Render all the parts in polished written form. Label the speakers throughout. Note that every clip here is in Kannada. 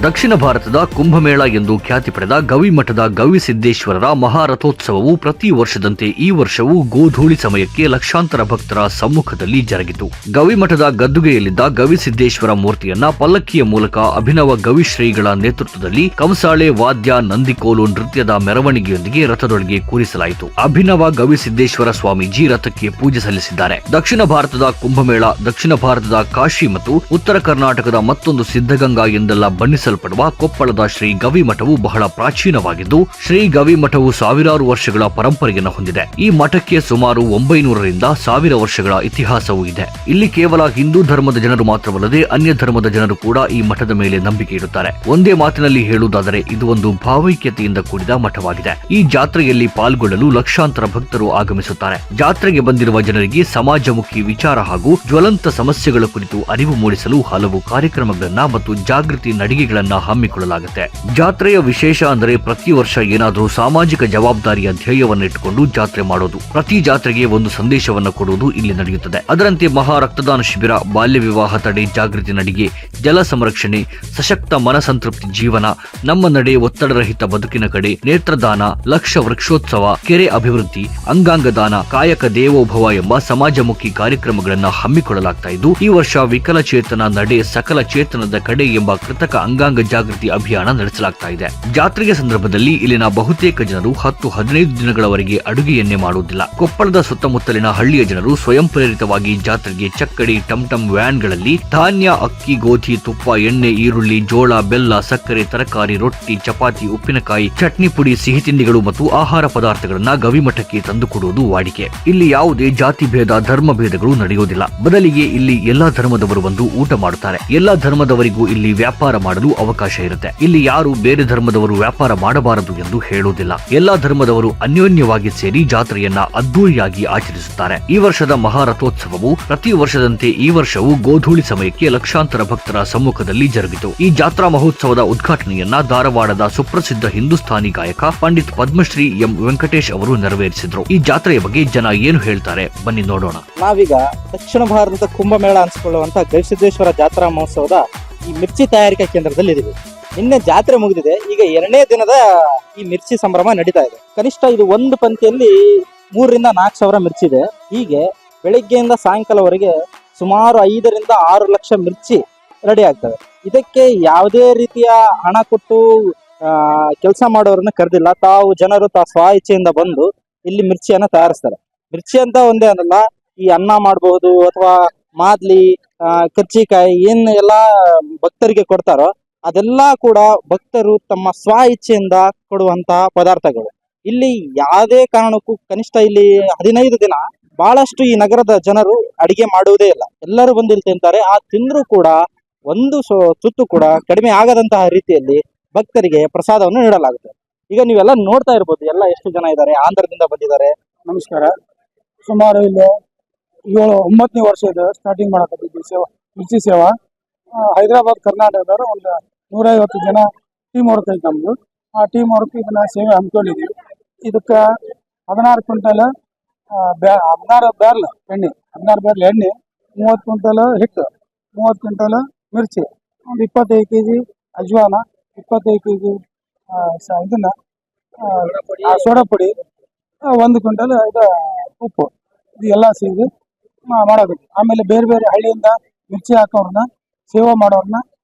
Speaker 1: ದಕ್ಷಿಣ ಭಾರತದ ಕುಂಭಮೇಳ ಎಂದು ಖ್ಯಾತಿ ಪಡೆದ ಗವಿಮಠದ ಗವಿಸಿದ್ದೇಶ್ವರರ ಮಹಾರಥೋತ್ಸವವು ಪ್ರತಿ ವರ್ಷದಂತೆ ಈ ವರ್ಷವೂ ಗೋಧೂಳಿ ಸಮಯಕ್ಕೆ ಲಕ್ಷಾಂತರ ಭಕ್ತರ ಸಮ್ಮುಖದಲ್ಲಿ ಜರುಗಿತು. ಗವಿಮಠದ ಗದ್ದುಗೆಯಲ್ಲಿದ್ದ ಗವಿಸಿದ್ದೇಶ್ವರ ಮೂರ್ತಿಯನ್ನ ಪಲ್ಲಕ್ಕಿಯ ಮೂಲಕ ಅಭಿನವ ಗವಿಶ್ರೀಗಳ ನೇತೃತ್ವದಲ್ಲಿ ಕಂಸಾಳೆ ವಾದ್ಯ ನಂದಿಕೋಲು ನೃತ್ಯದ ಮೆರವಣಿಗೆಯೊಂದಿಗೆ ರಥದೊಳಗೆ ಕೂರಿಸಲಾಯಿತು. ಅಭಿನವ ಗವಿಸಿದ್ದೇಶ್ವರ ಸ್ವಾಮೀಜಿ ರಥಕ್ಕೆ ಪೂಜೆ ಸಲ್ಲಿಸಿದ್ದಾರೆ. ದಕ್ಷಿಣ ಭಾರತದ ಕುಂಭಮೇಳ ದಕ್ಷಿಣ ಭಾರತದ ಕಾಶಿ ಮತ್ತು ಉತ್ತರ ಕರ್ನಾಟಕದ ಮತ್ತೊಂದು ಸಿದ್ಧಗಂಗಾ ಎಂದೆಲ್ಲ ಬಣ್ಣಿಸಲ್ಪಡುವ ಕೊಪ್ಪಳದ ಶ್ರೀ ಗವಿಮಠವು ಬಹಳ ಪ್ರಾಚೀನವಾಗಿದ್ದು, ಶ್ರೀ ಗವಿಮಠವು ಸಾವಿರಾರು ವರ್ಷಗಳ ಪರಂಪರೆಯನ್ನು ಹೊಂದಿದೆ. ಈ ಮಠಕ್ಕೆ ಸುಮಾರು 900ರಿಂದ 1000 ವರ್ಷಗಳ ಇತಿಹಾಸವೂ ಇದೆ. ಇಲ್ಲಿ ಕೇವಲ ಹಿಂದೂ ಧರ್ಮದ ಜನರು ಮಾತ್ರವಲ್ಲದೆ ಅನ್ಯ ಧರ್ಮದ ಜನರು ಕೂಡ ಈ ಮಠದ ಮೇಲೆ ನಂಬಿಕೆ ಇಡುತ್ತಾರೆ. ಒಂದೇ ಮಾತಿನಲ್ಲಿ ಹೇಳುವುದಾದರೆ ಇದು ಒಂದು ಭಾವೈಕ್ಯತೆಯಿಂದ ಕೂಡಿದ ಮಠವಾಗಿದೆ. ಈ ಜಾತ್ರೆಯಲ್ಲಿ ಪಾಲ್ಗೊಳ್ಳಲು ಲಕ್ಷಾಂತರ ಭಕ್ತರು ಆಗಮಿಸುತ್ತಾರೆ. ಜಾತ್ರೆಗೆ ಬಂದಿರುವ ಜನರಿಗೆ ಸಮಾಜಮುಖಿ ವಿಚಾರ ಹಾಗೂ ಜ್ವಲಂತ ಸಮಸ್ಯೆಗಳ ಕುರಿತು ಅರಿವು ಮೂಡಿಸಲು ಹಲವು ಕಾರ್ಯಕ್ರಮಗಳನ್ನ ಮತ್ತು ಜಾಗೃತಿ ನಡಿಗೆಗಳನ್ನ ಹಮ್ಮಿಕೊಳ್ಳಲಾಗುತ್ತೆ. ಜಾತ್ರೆಯ ವಿಶೇಷ ಅಂದರೆ ಪ್ರತಿ ವರ್ಷ ಏನಾದರೂ ಸಾಮಾಜಿಕ ಜವಾಬ್ದಾರಿಯ ಧ್ಯೇಯವನ್ನಿಟ್ಟುಕೊಂಡು ಜಾತ್ರೆ ಮಾಡೋದು. ಪ್ರತಿ ಜಾತ್ರೆಗೆ ಒಂದು ಸಂದೇಶವನ್ನು ಕೊಡುವುದು ಇಲ್ಲಿ ನಡೆಯುತ್ತದೆ. ಅದರಂತೆ ಮಹಾ ರಕ್ತದಾನ ಶಿಬಿರ, ಬಾಲ್ಯ ವಿವಾಹ ತಡೆ ಜಾಗೃತಿ ನಡಿಗೆ, ಜಲ ಸಂರಕ್ಷಣೆ, ಸಶಕ್ತ ಮನಸಂತೃಪ್ತಿ ಜೀವನ, ನಮ್ಮ ನಡೆ ಒತ್ತಡರಹಿತ ಬದುಕಿನ ಕಡೆ, ನೇತ್ರದಾನ, ಲಕ್ಷ ವೃಕ್ಷೋತ್ಸವ, ಕೆರೆ ಅಭಿವೃದ್ಧಿ, ಅಂಗಾಂಗ ದಾನ, ಕಾಯಕ ದೇವೋಭವ ಎಂಬ ಸಮಾಜಮುಖಿ ಕಾರ್ಯಕ್ರಮಗಳನ್ನು ಹಮ್ಮಿಕೊಳ್ಳಲಾಗ್ತಾ ಇದ್ದು, ಈ ವರ್ಷ ವಿಕಲಚೇತನ ನಡೆ ಸಕಲ ಚೇತನದ ಕಡೆ ಎಂಬ ಕೃತಕ ಅಂಗಾಂಗ ಜಾಗೃತಿ ಅಭಿಯಾನ ನಡೆಸಲಾಗ್ತಾ ಇದೆ. ಜಾತ್ರೆಯ ಸಂದರ್ಭದಲ್ಲಿ ಇಲ್ಲಿನ ಬಹುತೇಕ ಜನರು 10-15 ದಿನಗಳವರೆಗೆ ಅಡುಗೆಯನ್ನೇ ಮಾಡುವುದಿಲ್ಲ. ಕೊಪ್ಪಳದ ಸುತ್ತಮುತ್ತಲಿನ ಹಳ್ಳಿಯ ಜನರು ಸ್ವಯಂ ಪ್ರೇರಿತವಾಗಿ ಜಾತ್ರೆಗೆ ಚಕ್ಕಡಿ, ಟಮ್ ವ್ಯಾನ್ಗಳಲ್ಲಿ ಧಾನ್ಯ, ಅಕ್ಕಿ, ಗೋಧಿ, ತುಪ್ಪ, ಎಣ್ಣೆ, ಈರುಳ್ಳಿ, ಜೋಳ, ಬೆಲ್ಲ, ಸಕ್ಕರೆ, ತರಕಾರಿ, ರೊಟ್ಟಿ, ಚಪಾತಿ, ಉಪ್ಪಿನಕಾಯಿ, ಚಟ್ನಿ ಪುಡಿ, ಸಿಹಿ ತಿಂಡಿಗಳು ಮತ್ತು ಆಹಾರ ಪದಾರ್ಥಗಳನ್ನ ಗವಿಮಠಕ್ಕೆ ತಂದುಕೊಡುವುದು ವಾಡಿಕೆ. ಇಲ್ಲಿ ಯಾವುದೇ ಜಾತಿ ಭೇದ, ಧರ್ಮ ಭೇದಗಳು ನಡೆಯುವುದಿಲ್ಲ. ಬದಲಿಗೆ ಇಲ್ಲಿ ಎಲ್ಲಾ ಧರ್ಮದವರು ಬಂದು ಊಟ ಮಾಡುತ್ತಾರೆ. ಎಲ್ಲಾ ಧರ್ಮದವರಿಗೂ ಇಲ್ಲಿ ವ್ಯಾಪಾರ ಮಾಡಲು ಅವಕಾಶ ಇರುತ್ತೆ. ಇಲ್ಲಿ ಯಾರು ಬೇರೆ ಧರ್ಮದವರು ವ್ಯಾಪಾರ ಮಾಡಬಾರದು ಎಂದು ಹೇಳುವುದಿಲ್ಲ. ಎಲ್ಲಾ ಧರ್ಮದವರು ಅನ್ಯೋನ್ಯವಾಗಿ ಸೇರಿ ಜಾತ್ರೆಯನ್ನ ಅದ್ದೂರಿಯಾಗಿ ಆಚರಿಸುತ್ತಾರೆ. ಈ ವರ್ಷದ ಮಹಾರಥೋತ್ಸವವು ಪ್ರತಿ ವರ್ಷದಂತೆ ಈ ವರ್ಷವೂ ಗೋಧೂಳಿ ಸಮಯಕ್ಕೆ ಲಕ್ಷಾಂತರ ಭಕ್ತರ ಸಮ್ಮುಖದಲ್ಲಿ ಜರುಗಿತು. ಈ ಜಾತ್ರಾ ಮಹೋತ್ಸವದ ಉದ್ಘಾಟನೆಯನ್ನ ಧಾರವಾಡದ ಸುಪ್ರಸಿದ್ಧ ಹಿಂದೂಸ್ಥಾನಿ ಗಾಯಕ ಪಂಡಿತ್ ಪದ್ಮಶ್ರೀ ಎಂ ವೆಂಕಟೇಶ್ ಅವರು ನೆರವೇರಿಸಿದ್ರು. ಈ ಜಾತ್ರೆಯ ಬಗ್ಗೆ ಜನ ಏನು ಹೇಳ್ತಾರೆ ಬನ್ನಿ ನೋಡೋಣ.
Speaker 2: ನಾವೀಗ ದಕ್ಷಿಣ ಭಾರತದ ಕುಂಭಮೇಳ ಅನ್ಸ್ಕೊಳ್ಳುವಂತ ಗವಿಸಿದ್ದೇಶ್ವರ ಜಾತ್ರಾ ಮಹೋತ್ಸವದ ಈ ಮಿರ್ಚಿ ತಯಾರಿಕಾ ಕೇಂದ್ರದಲ್ಲಿ ಇದೀವಿ. ನಿನ್ನೆ ಜಾತ್ರೆ ಮುಗಿದಿದೆ. ಈಗ 2ನೇ ದಿನದ ಈ ಮಿರ್ಚಿ ಸಂಭ್ರಮ ನಡೀತಾ ಇದೆ. ಕನಿಷ್ಠ ಇದು ಒಂದು ಪಂಕ್ತಿಯಲ್ಲಿ 3ರಿಂದ 4 ಸಾವಿರ ಮಿರ್ಚಿ ಇದೆ. ಹೀಗೆ ಬೆಳಿಗ್ಗೆಯಿಂದ ಸಾಯಂಕಾಲವರೆಗೆ ಸುಮಾರು 5ರಿಂದ 6 ಲಕ್ಷ ಮಿರ್ಚಿ ರೆಡಿ ಆಗ್ತವೆ. ಇದಕ್ಕೆ ಯಾವುದೇ ರೀತಿಯ ಹಣ ಕೊಟ್ಟು ಕೆಲಸ ಮಾಡೋರನ್ನ ಕರೆದಿಲ್ಲ. ಜನರು ಸ್ವ ಇಚ್ಛೆಯಿಂದ ಬಂದು ಇಲ್ಲಿ ಮಿರ್ಚಿಯನ್ನ ತಯಾರಿಸ್ತಾರೆ. ಮಿರ್ಚಿ ಅಂತ ಒಂದೇ ಅನ್ನಲ್ಲ, ಈ ಅನ್ನ ಮಾಡಬಹುದು ಅಥವಾ ಮಾದ್ಲಿ, ಕರ್ಚಿಕಾಯಿ ಏನ್ ಎಲ್ಲಾ ಭಕ್ತರಿಗೆ ಕೊಡ್ತಾರೋ ಅದೆಲ್ಲಾ ಕೂಡ ಭಕ್ತರು ತಮ್ಮ ಸ್ವ ಇಚ್ಛೆಯಿಂದ ಕೊಡುವಂತಹ ಪದಾರ್ಥಗಳು. ಇಲ್ಲಿ ಯಾವುದೇ ಕಾರಣಕ್ಕೂ ಕನಿಷ್ಠ ಇಲ್ಲಿ 15 ದಿನ ಬಹಳಷ್ಟು ಈ ನಗರದ ಜನರು ಅಡಿಗೆ ಮಾಡುವುದೇ ಇಲ್ಲ. ಎಲ್ಲರೂ ಬಂದು ಇಲ್ಲಿ ತಿಂತಾರೆ. ಆ ತಿಂದ್ರು ಕೂಡ ಒಂದು ತುತ್ತು ಕೂಡ ಕಡಿಮೆ ಆಗದಂತಹ ರೀತಿಯಲ್ಲಿ ಭಕ್ತರಿಗೆ ಪ್ರಸಾದವನ್ನು ನೀಡಲಾಗುತ್ತೆ. ಈಗ ನೀವೆಲ್ಲ ನೋಡ್ತಾ ಇರ್ಬೋದು, ಎಲ್ಲ ಎಷ್ಟು ಜನ ಇದ್ದಾರೆ, ಆಂಧ್ರದಿಂದ ಬಂದಿದ್ದಾರೆ.
Speaker 3: ನಮಸ್ಕಾರ. ಸುಮಾರು ಇಲ್ಲಿ 7-9ನೇ ವರ್ಷ ಇದು ಸ್ಟಾರ್ಟಿಂಗ್ ಮಾಡಕತ್ತಿದ್ವಿ ಮಿರ್ಚಿ ಸೇವಾ. ಹೈದರಾಬಾದ್ ಕರ್ನಾಟಕದವರು ಒಂದು 150 ಜನ ಟೀಮ್ ವರ್ಕ್ ಐತೆ ನಮ್ದು. ಆ ಟೀಮ್ ವರ್ಕ್ ಇದನ್ನ ಸೇವೆ ಹಮ್ಮಿಕೊಂಡಿದ್ದೀವಿ. ಇದಕ್ಕೆ 16 ಕ್ವಿಂಟಲ್ 16 ಬ್ಯಾರ್ಲ್ ಎಣ್ಣೆ, 30 ಕ್ವಿಂಟಲ್ ಹಿಟ್ಟು, 30 ಕ್ವಿಂಟಲ್ ಮಿರ್ಚಿ, ಒಂದು 25 kg ಅಜ್ವಾನ, 25 kg ಇದನ್ನ ಸೋಡಾ ಪುಡಿ, 1 ಕ್ವಿಂಟಲ್ ಇದು ಉಪ್ಪು, ಇದು ಎಲ್ಲ ಸೇರಿ ಮಾಡೋದು. ಆಮೇಲೆ ಬೇರೆ ಬೇರೆ ಹಳ್ಳಿಯಿಂದ ಮಿರ್ಚಿ ಹಾಕೋರನ್ನ, ಸೇವಾ ಮಾಡೋರನ್ನ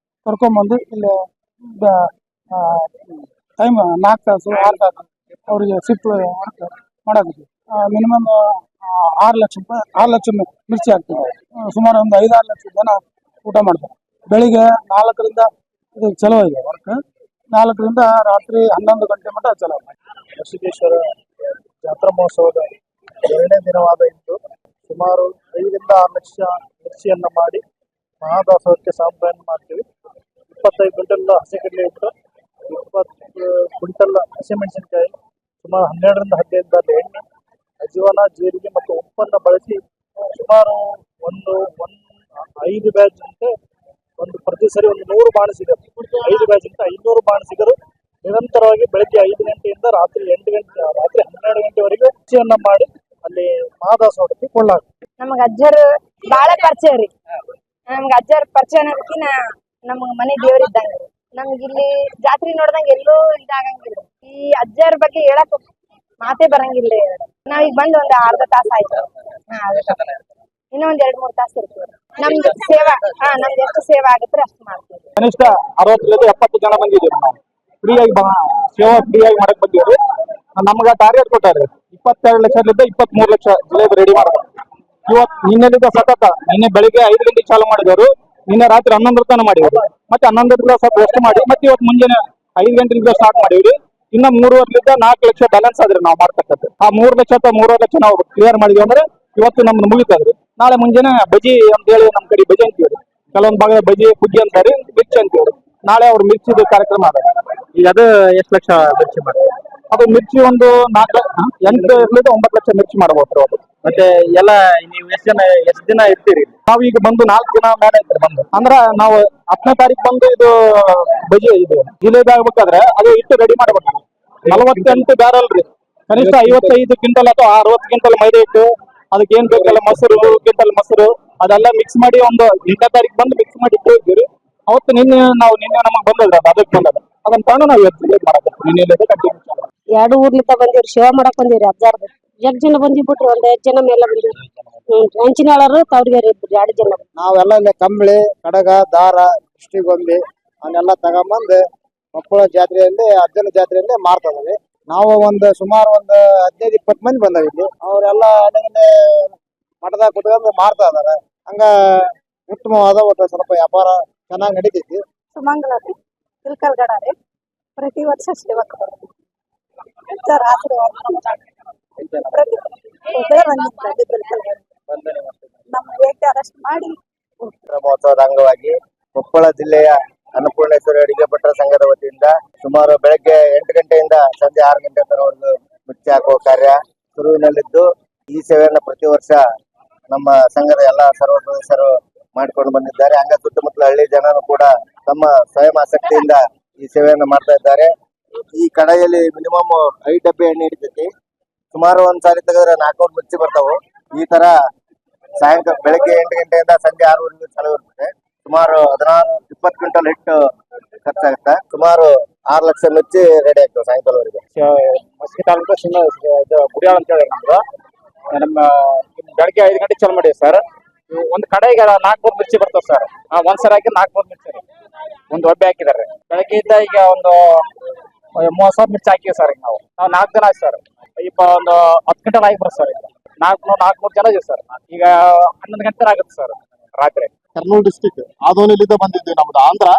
Speaker 3: ಕರ್ಕೊಂಬಂದು ಇಲ್ಲಿ ಟೈಮ್ 4 ತಾಸು 6 ತಾಸು ಅವರಿಗೆ ಶಿಫ್ಟ್ ವರ್ಕ್ ಮಾಡೋದು. ಮಿನಿಮಮ್ 6 ಲಕ್ಷ ರೂಪಾಯಿ 6 ಲಕ್ಷ ಮಿರ್ಚಿ ಹಾಕ್ತೀವಿ. ಸುಮಾರು ಒಂದು 5-6 ಲಕ್ಷ ಜನ ಊಟ ಮಾಡ್ತಾರೆ. ಬೆಳಿಗ್ಗೆ 4ರಿಂದ ಇದು ಚಲೋ ಇದೆ ವರ್ಕ್. 4ರಿಂದ ರಾತ್ರಿ 11 ಗಂಟೆ ಮಟ್ಟ ಚಲೋ.
Speaker 4: ಗವಿಸಿದ್ದೇಶ್ವರ ಜಾತ್ರಾ ಮಹೋತ್ಸವದ 2ನೇ ದಿನವಾದ ಇಂದು ಸುಮಾರು 5ರಿಂದ 6 ಲಕ್ಷ ಮಿರ್ಚಿಯನ್ನು ಮಾಡಿ ಮಹಾದಾಸೋಹಕ್ಕೆ ಸಾಂಬ್ರಾಯಣ ಮಾಡ್ತೀವಿ. 25 ಕ್ವಿಂಟಲ್ ಹಸಿ ಕಡಲೆ ಹಿಟ್ಟು, 20 ಕ್ವಿಂಟಲ್ ಹಸಿಮೆಣಸಿನಕಾಯಿ, ಸುಮಾರು 12ರಿಂದ 15 ಬಾರಿ ಎಣ್ಣೆ, ಅಜ್ವಾನ, ಜೀರಿಗೆ ಮತ್ತು ಉಪ್ಪನ್ನು ಬಳಸಿ ಸುಮಾರು ಒಂದು 5 ಬ್ಯಾಚ್ ಅಂತೆ ಒಂದು ಪ್ರತಿ ಸರಿ ಒಂದು 100 ಬಾಣಸಿಗರು, 5 ಬ್ಯಾಚ್ ಅಂತ 500 ಬಾಣಸಿಗರು ನಿರಂತರವಾಗಿ ಬೆಳಗ್ಗೆ 5 ಗಂಟೆಯಿಂದ ರಾತ್ರಿ 12 ಗಂಟೆವರೆಗೆ ಮಿರ್ಚಿಯನ್ನ ಮಾಡಿ ಅಲ್ಲಿ ಮಹಾದಾಸೋಹಕ್ಕೆ ಕೊಳ್ಳಾಗ್ತದೆ.
Speaker 5: ನಮಗ ಅಜ್ಜರು ಬಾಳ ಪರಿಚಯ ರೀ. ನಮ್ಗೆ ಅಜ್ಜರ ಪರಿಚಯ ಅನ್ನೋದಕ್ಕಿನ ನಮಗ್ ಮನೆ ದೇವ್ರ ಇದ್ದಂಗ. ನಮ್ಗಿಲ್ಲಿ ಜಾತ್ರೆ ನೋಡ್ದಂಗ ಎಲ್ಲೂ ಇದಾಗಂಗಿಲ್ಲ. ಈ ಅಜ್ಜರ ಬಗ್ಗೆ ಹೇಳಕ್ ಮಾತೇ ಬರಂಗಿಲ್ಲ. ನಾವೀಗ ಬಂದ್ ಒಂದ್ ಅರ್ಧ ತಾಸ ಆಯ್ತು. ಇನ್ನೂ ಒಂದ್ 2-3 ತಾಸು ಇರ್ತೀವಿ. ನಮ್ದು ಸೇವಾ ನಮ್ದು ಎಷ್ಟು ಸೇವಾ ಆಗತ್ತೆ ಅಷ್ಟು ಮಾಡ್ತೀವಿ.
Speaker 3: ಕನಿಷ್ಠ 60-70 ಜನ ಬಂದಿದ್ದೀವಿ ನಾವು. ಫ್ರೀಯಾಗಿ ಸೇವಾ ಫ್ರೀಯಾಗಿ ಮಾಡಕ್ ಬಂದಿವ್ರಿ. ನಮ್ಗ ಟಾರ್ಗೆಟ್ ಕೊಟ್ಟಾರೆ 22 ಲಕ್ಷದಿಂದ 23 ಲಕ್ಷ ಜಿಲೇಬಿ ರೆಡಿ ಮಾಡ್ಬೇಕು. ನಿನ್ನೆಲಿಂದ ಸತತ ನಿನ್ನೆ ಬೆಳಿಗ್ಗೆ 5 ಗಂಟೆಗೆ ಚಾಲು ಮಾಡಿದವರು ನಿನ್ನೆ ರಾತ್ರಿ 11 ತನಕ ಮಾಡಿವ್ರಿ. ಮತ್ತೆ 11 ಸ್ವಲ್ಪ ರೆಸ್ಟ್ ಮಾಡಿ ಮತ್ತೆ ಇವತ್ತು ಮುಂಜಾನೆ 5 ಗಂಟೆಯಿಂದ ಸ್ಟಾರ್ಟ್ ಮಾಡಿವ್ರಿ. ಇನ್ನ 3.5 4 ಲಕ್ಷ ಬ್ಯಾಲೆನ್ಸ್ ಆದ್ರಿ ನಾವು ಮಾಡ್ತಕ್ಕಂಥ. ಆ 3 ಲಕ್ಷ ಅಥವಾ 3.5 ಲಕ್ಷ ನಾವು ಕ್ಲಿಯರ್ ಮಾಡಿದ್ವಿ ಅಂದ್ರೆ ಇವತ್ತು ನಮ್ದು ಮುಗಿತದ್ರಿ. ನಾಳೆ ಮುಂಜಾನೆ ಬಜಿ ಅಂತ ಹೇಳಿ ನಮ್ ಕಡೆ ಬಜಿ ಅಂತೀವ್ರಿ. ಕೆಲವೊಂದ್ ಭಾಗದ ಬಜಿ ಕುಜ್ಜಿ ಅಂತಾರಿ, ಮಿರ್ಚಿ ಅಂತೀವ್ರಿ. ನಾಳೆ ಅವ್ರು ಮಿರ್ಚಿದ ಕಾರ್ಯಕ್ರಮ ಅದ.
Speaker 2: ಈಗ ಅದು ಎಷ್ಟು ಲಕ್ಷ ಮಿರ್ಚಿ ಮಾಡ್ತೀವಿ?
Speaker 3: ಅದು ಮಿರ್ಚಿ ಒಂದು 8 ಲಕ್ಷ ಮಿರ್ಚಿ ಮಾಡಬಹುದು. ಅದು
Speaker 2: ಮತ್ತೆ ಎಲ್ಲ ನೀವು ಎಷ್ಟು ದಿನ ಇರ್ತೀರಿ?
Speaker 3: ನಾವೀಗ ಬಂದು 4 ದಿನ ಮೇಲೆ ಐತ್ರಿ ಬಂದು. ಅಂದ್ರ ನಾವು 10ನೇ ತಾರೀಕು ಬಂದು ಇದು ಬಜಿ ಇದು ಜಿಲೇಬಿ ಆಗ್ಬೇಕಾದ್ರೆ ಅದು ಇಟ್ಟು ರೆಡಿ ಮಾಡ್ಬೇಕು. 48 ಬ್ಯಾರಲ್ ರೀ, ಕನಿಷ್ಠ 55 ಕ್ವಿಂಟಲ್ ಅಥವಾ 60 ಕ್ವಿಂಟಲ್ ಮೈದಾ ಹಿಟ್ಟು, ಅದಕ್ಕೆ ಏನ್ ಬೇಕಲ್ಲ ಮೊಸರು, ಕ್ವಿಂಟಲ್ ಮೊಸರು ಅದೆಲ್ಲ ಮಿಕ್ಸ್ ಮಾಡಿ ಒಂದು 8ನೇ ತಾರೀಕು ಬಂದು ಮಿಕ್ಸ್ ಮಾಡಿ ಇಟ್ಟಿರ್ತೀವಿ. ಅವತ್ತು ನಿನ್ನೆ ನಮಗ್ ಬಂದದ್ರಿ ಅದಕ್ಕೆ ಬಂದದ ಅದನ್ನ ತಗೊಂಡು ನಾವು ಇವತ್ತು ಜಿಲೇಬಿ ಮಾಡಬೇಕು. ನಿನ್ನೆ ಕಂಟಿನ್ಯೂ
Speaker 5: 2 ಊರ್ಲಿಂದ ಬಂದಿವ್ರಿ, ಸೇವಾ ಮಾಡಕ್ ಬಂದಿವ್ರಿ. ಅಜ್ಜಾರ್ದು ಎಷ್ಟ್ ಜನ ಬಂದಿಬಿಟ್ರಿ, ಒಂದ್ 5 ಜನ ಮೇಲೆ ಬಂದಿವ್ರಿ. ಹಂಚಿನಾಳರು ತವ್ರಿಗೇರಿ 2 ಜನ.
Speaker 4: ನಾವೆಲ್ಲ ಇಲ್ಲಿ ಕಂಬಳಿ, ಕಡಗ, ದಾರ, ಗೊಂಬೆ ಅವನ್ನೆಲ್ಲ ತಗೊಂಬಂದು ಕೊಪ್ಪಳ ಜಾತ್ರೆಯಲ್ಲಿ ಅಜ್ಜನ ಜಾತ್ರೆಯಲ್ಲಿ ಮಾರ್ತದ್ರಿ. ನಾವು ಸುಮಾರು 15-20 ಮಂದಿ ಬಂದಾವ ಇಲ್ಲಿ. ಅವರೆಲ್ಲ ಮಠದಾಗ ಕುತ್ಕೊಂಡು ಮಾರ್ತಾ ಇದಾರ. ಹಂಗ ಉತ್ತಮವಾದ ಒಟ್ಟು ಸ್ವಲ್ಪ ವ್ಯಾಪಾರ ಚೆನ್ನಾಗಿ ನಡೀತೈತಿ.
Speaker 5: ಸುಮಂಗಲ ರೀ, ತಿಲ್ಕಲ್ಗಡ ರೀ. ಪ್ರತಿ ವರ್ಷ ಸೇವಕ ಬರ್ತೀವಿ. ಅರೆಸ್ಟ್ ಮಾಡಿ
Speaker 4: ಮಹೋತ್ಸವದ ಅಂಗವಾಗಿ ಕೊಪ್ಪಳ ಜಿಲ್ಲೆಯ ಅನ್ನಪೂರ್ಣೇಶ್ವರಿ ಅಡಿಗೆ ಭಟ್ರ ಸಂಘದ ವತಿಯಿಂದ ಸುಮಾರು ಬೆಳಗ್ಗೆ 8 ಗಂಟೆಯಿಂದ ಸಂಜೆ 6 ಗಂಟೆ ತನಕ ಮಿರ್ಚಿ ಹಾಕುವ ಕಾರ್ಯ ಶುರುವಿನಲ್ಲಿದ್ದು, ಈ ಸೇವೆಯನ್ನು ಪ್ರತಿ ವರ್ಷ ನಮ್ಮ ಸಂಘದ ಎಲ್ಲ ಸರ್ವ ಸದಸ್ಯರು ಮಾಡಿಕೊಂಡು ಬಂದಿದ್ದಾರೆ. ಹಂಗ ಸುತ್ತಮುತ್ತಲ ಹಳ್ಳಿ ಜನರು ಕೂಡ ತಮ್ಮ ಸ್ವಯಂ ಆಸಕ್ತಿಯಿಂದ ಈ ಸೇವೆಯನ್ನು ಮಾಡ್ತಾ ಇದ್ದಾರೆ. ಈ ಕಡೆಯಲ್ಲಿ ಮಿನಿಮಮ್ 5 ಡಬ್ಬಿ ಎಣ್ಣೆ ಹಿಡಿತೈತಿ. ಸುಮಾರು ಒಂದ್ಸಾರಿ ತೆಗೆದ್ರೆ 400 ಮಿರ್ಚಿ ಬರ್ತಾವು. ಈ ತರ ಸಾಯಂಕಾಲ ಬೆಳಗ್ಗೆ 8 ಗಂಟೆಯಿಂದ ಸಂಜೆ 6 ಚಾಲು ಇರ್ತದೆ. ಸುಮಾರು 16-20 ಕ್ವಿಂಟಲ್ ಹಿಟ್ಟು ಖರ್ಚಾಗುತ್ತೆ. ಸುಮಾರು 6 ಲಕ್ಷ ಮಿರ್ಚಿ ರೆಡಿ ಆಗ್ತವೆ ಸಾಯಂಕಾಲವರೆಗೆ.
Speaker 3: ಮಸ್ಕಿ ತಾಲೂಕು ಗುಡಿಯಾಳ ಅಂತ ಹೇಳಿ ನಮ್ಮ ಬೆಳಗ್ಗೆ 5 ಗಂಟೆ ಚಾಲು ಮಾಡಿವಿ ಸರ್. ಒಂದ್ ಕಡೆಗೆ 400 ಮಿರ್ಚಿ ಬರ್ತದೆ ಸರ್. ಒಂದ್ಸರಿ ಹಾಕಿ 400 ಮಿರ್ಚಿ ಒಂದು ಒಬ್ಬೆ ಹಾಕಿದಾರೆ. ಬೆಳಗ್ಗೆ ಇದ್ದ ಈಗ ಒಂದು 30,000 ಮಿರ್ಚಿ ಹಾಕಿವಿ ಸರ್. ಈಗ ನಾವು 4 ಜನ ಆಯ್ತು ಸರ್. ಈಗ ಒಂದು 10 ಕ್ವಿಂಟಲ್ ಆಗಿ ಬರುತ್ತೆ ಸರ್. ಈಗ 400 ಜನ ಇದೀವಿ ಸರ್. ಈಗ 11 ಗಂಟೆ ಆಗುತ್ತೆ ಸರ್ ರಾತ್ರಿ.
Speaker 6: ಕರ್ನೂಲ್ ಡಿಸ್ಟಿಕ್ ಆದೋನಿಲಿಂದ ಬಂದಿದ್ವಿ. ನಮ್ದು ಆಂಧ್ರ.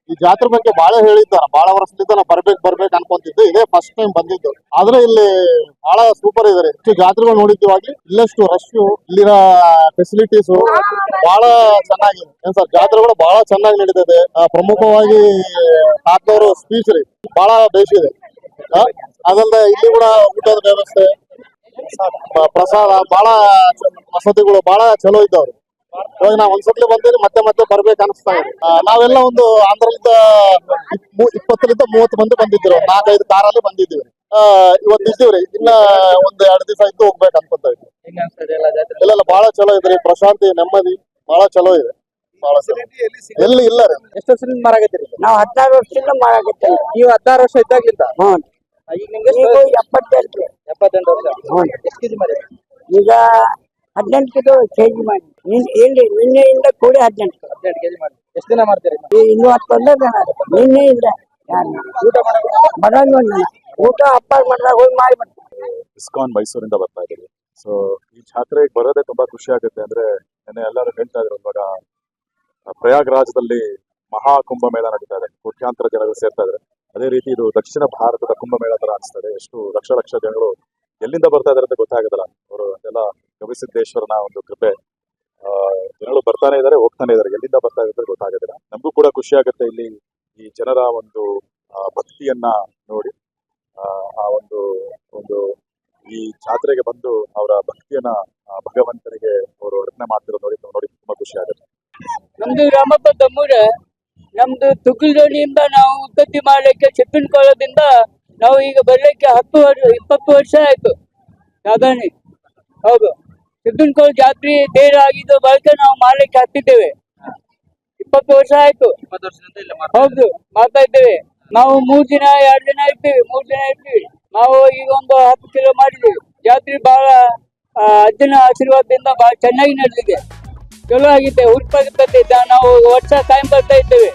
Speaker 6: ಈ ಜಾತ್ರೆ ಬಗ್ಗೆ ಬಹಳ ಹೇಳಿದ್ದಾರ, ಬಹಳ ವರ್ಷದಿಂದ ನಾವು ಬರ್ಬೇಕು ಅನ್ಕೊಂತಿದ್ದೆ. ಇದೇ ಫಸ್ಟ್ ಟೈಮ್ ಬಂದಿದ್ದು. ಆದ್ರೆ ಇಲ್ಲಿ ಬಹಳ ಸೂಪರ್ ಇದೆ. ಇಷ್ಟು ಜಾತ್ರೆಗಳು ನೋಡಿದ್ದೀವಾಗಿ ಇಲ್ಲಷ್ಟು ರಶ್, ಇಲ್ಲಿನ ಫೆಸಿಲಿಟೀಸ್ ಬಹಳ ಚೆನ್ನಾಗಿದೆ. ಏನ್ ಸರ್, ಜಾತ್ರೆಗಳು ಬಹಳ ಚೆನ್ನಾಗಿ ನಡೀತದೆ. ಪ್ರಮುಖವಾಗಿ ತಾತನವರು ಸ್ಪೀಚ್ ರೀ ಬಹಳ ಬೇಸಿದೆ. ಅದಲ್ಲದೆ ಇಲ್ಲಿ ಕೂಡ ಊಟದ ವ್ಯವಸ್ಥೆ, ಪ್ರಸಾದ, ಬಹಳ ವಸತಿಗಳು ಬಹಳ ಚಲೋ ಇದ್ದವ್ರು. ಇವಾಗ ನಾವ್ ಒಂದ್ಸತ್ಲಿ ಬಂದಿರಿ ಮತ್ತೆ ಬರ್ಬೇಕು ಅನಿಸ್ತಾ ಇದೆ. ನಾವೆಲ್ಲ ಒಂದು ಆಂಧ್ರದಿಂದ 20-30 ಮಂದಿ ಬಂದಿದ್ರು. 4-5 ಕಾರಲ್ಲಿ ಬಂದಿದ್ದೀವಿ. ಇವತ್ತು ಇದ್ದೀವ್ರಿ. ಇನ್ನ ಒಂದ್ 2 ದಿವಸ ಇದ್ದು ಹೋಗ್ಬೇಕು ಅನ್ಕೊಂತ ಇದ್ವಿ. ಇಲ್ಲ ಬಹಳ ಚಲೋ ಇದ್ರಿ. ಪ್ರಶಾಂತಿ, ನೆಮ್ಮದಿ ಬಹಳ ಚಲೋ ಇದೆ. ಬಹಳ ಎಲ್ಲಿ ಇಲ್ಲ ರೀ.
Speaker 2: ಎಷ್ಟು ವರ್ಷದಿಂದ ಮಾರಾಕತ್ತೀರಿ?
Speaker 7: ನಾವು 16 ವರ್ಷದಿಂದ ಮಾಡಾಕತ್ತೇವೆ.
Speaker 2: ನೀವು 16 ವರ್ಷ ಇದ್ದಾಗ್ಲಿಂದ? ಈಗ ನಿಮ್ಗೆ
Speaker 7: 78
Speaker 2: ವರ್ಷ. ಎಷ್ಟು ಕೆಜಿ ಮಾರಿ?
Speaker 7: ಈಗ 18 ಕೆಜಿ ಮಾಡಿ. ನಿನ್ನೆಯಿಂದ ಕೂಡಿ 18
Speaker 2: ಕೆಜಿ ಮಾಡಿ. ಎಷ್ಟು ದಿನ ಮಾಡ್ತೀರಿ?
Speaker 7: ಇನ್ನೂ 11 ಜನ ನಿನ್ನೆಯಿಂದ
Speaker 2: ಊಟ ಮಾಡೋದು
Speaker 7: ಬರಂಗ ಊಟ ಅಪ್ಪ ಮಾಡಿದಾಗ ಹೋಗಿ ಮಾಡಿಬಿಡ್ತೀವಿ.
Speaker 8: ಇಸ್ಕಾನ್ ಮೈಸೂರಿಂದ ಬರ್ತಾ ಇದ್ದೀವಿ. ಸೊ ಈ ಜಾತ್ರೆಗೆ ಬರೋದೇ ತುಂಬಾ ಖುಷಿ ಆಗುತ್ತೆ. ಅಂದ್ರೆ ನೆನ್ನೆ ಎಲ್ಲರೂ ಹೇಳ್ತಾ ಇದ್ರು, ಇವಾಗ ಪ್ರಯಾಗ್ರಾಜದಲ್ಲಿ ಮಹಾ ಕುಂಭಮೇಳ ನಡೀತಾ ಇದೆ. ಕೋಟ್ಯಾಂತರ ಜನರು ಸೇರ್ತಾ ಇದ್ದಾರೆ. ಅದೇ ರೀತಿ ಇದು ದಕ್ಷಿಣ ಭಾರತದ ಕುಂಭಮೇಳ ತರ ಅನಿಸ್ತಾ ಇದೆ. ಎಷ್ಟು ಲಕ್ಷ ಜನಗಳು ಎಲ್ಲಿಂದ ಬರ್ತಾ ಇದಾರೆ ಅಂತ ಗೊತ್ತಾಗೋದಿಲ್ಲ. ಅವರು ಎಲ್ಲ ಗವಿಸಿದ್ದೇಶ್ವರನ ಒಂದು ಕೃಪೆ. ಜನಗಳು ಬರ್ತಾನೆ ಇದಾರೆ, ಹೋಗ್ತಾನೆ ಇದಾರೆ. ಎಲ್ಲಿಂದ ಬರ್ತಾ ಇದ್ದಾರೆ ಗೊತ್ತಾಗೋದಿಲ್ಲ. ನಮಗೂ ಕೂಡ ಖುಷಿ ಆಗುತ್ತೆ ಇಲ್ಲಿ ಈ ಜನರ ಒಂದು ಭಕ್ತಿಯನ್ನ ನೋಡಿ. ಆ ಒಂದು ಈ ಜಾತ್ರೆಗೆ ಬಂದು ಅವರ ಭಕ್ತಿಯನ್ನ ಭಗವಂತನಿಗೆ ಅವರು ಅರ್ಪಣೆ ಮಾಡ್ತಿರೋ ನೋಡಿ ತುಂಬಾ ಖುಷಿ ಆಗುತ್ತೆ.
Speaker 9: ನಮ್ದು ರಾಮಪ್ಪ ತಮ್ಮೂರ. ನಮ್ದು ತುಗುಲ್ದೋಣಿಯಿಂದ ನಾವು ಉತ್ಪತ್ತಿ ಮಾಡ್ಲಿಕ್ಕೆ ಚಿಕ್ಕನಕೊಳ್ಳದಿಂದ ನಾವು ಈಗ ಬರ್ಲಿಕ್ಕೆ 20 ವರ್ಷ ಆಯ್ತು ಸಾಧಾರಣ. ಹೌದು, ಸಿದ್ದನಕೋಳ ಜಾತ್ರೆ ತೇರಾಗಿದ್ದು ಬಳಿಕ ನಾವು ಮಾಡ್ಲಿಕ್ಕೆ ಹತ್ತಿದ್ದೇವೆ. 20 ವರ್ಷ ಆಯ್ತು.
Speaker 2: 20 ವರ್ಷದಿಂದ ಇಲ್ಲಿ ಮಾಡ್ತಾ
Speaker 9: ಹೌದು, ಮಾಡ್ತಾ ಇದ್ದೇವೆ. ನಾವು 3 ದಿನ 2 ದಿನ ಇರ್ತೀವಿ, 3 ದಿನ ಇರ್ತೀವಿ. ನಾವು ಈಗ ಒಂದು 10 ಕಿಲೋ ಮಾಡಿದ್ದೀವಿ. ಜಾತ್ರೆ ಬಹಳ ಅಜ್ಜನ ಆಶೀರ್ವಾದದಿಂದ ಬಹಳ ಚೆನ್ನಾಗಿ ನಡೆದಿದೆ, ಚಲೋ ಆಗಿದೆ, ಹುರುಪಾಗುತ್ತದೆ. ನಾವು ವರ್ಷ ಕಾಯಂ ಬರ್ತಾ ಇದ್ದೇವೆ.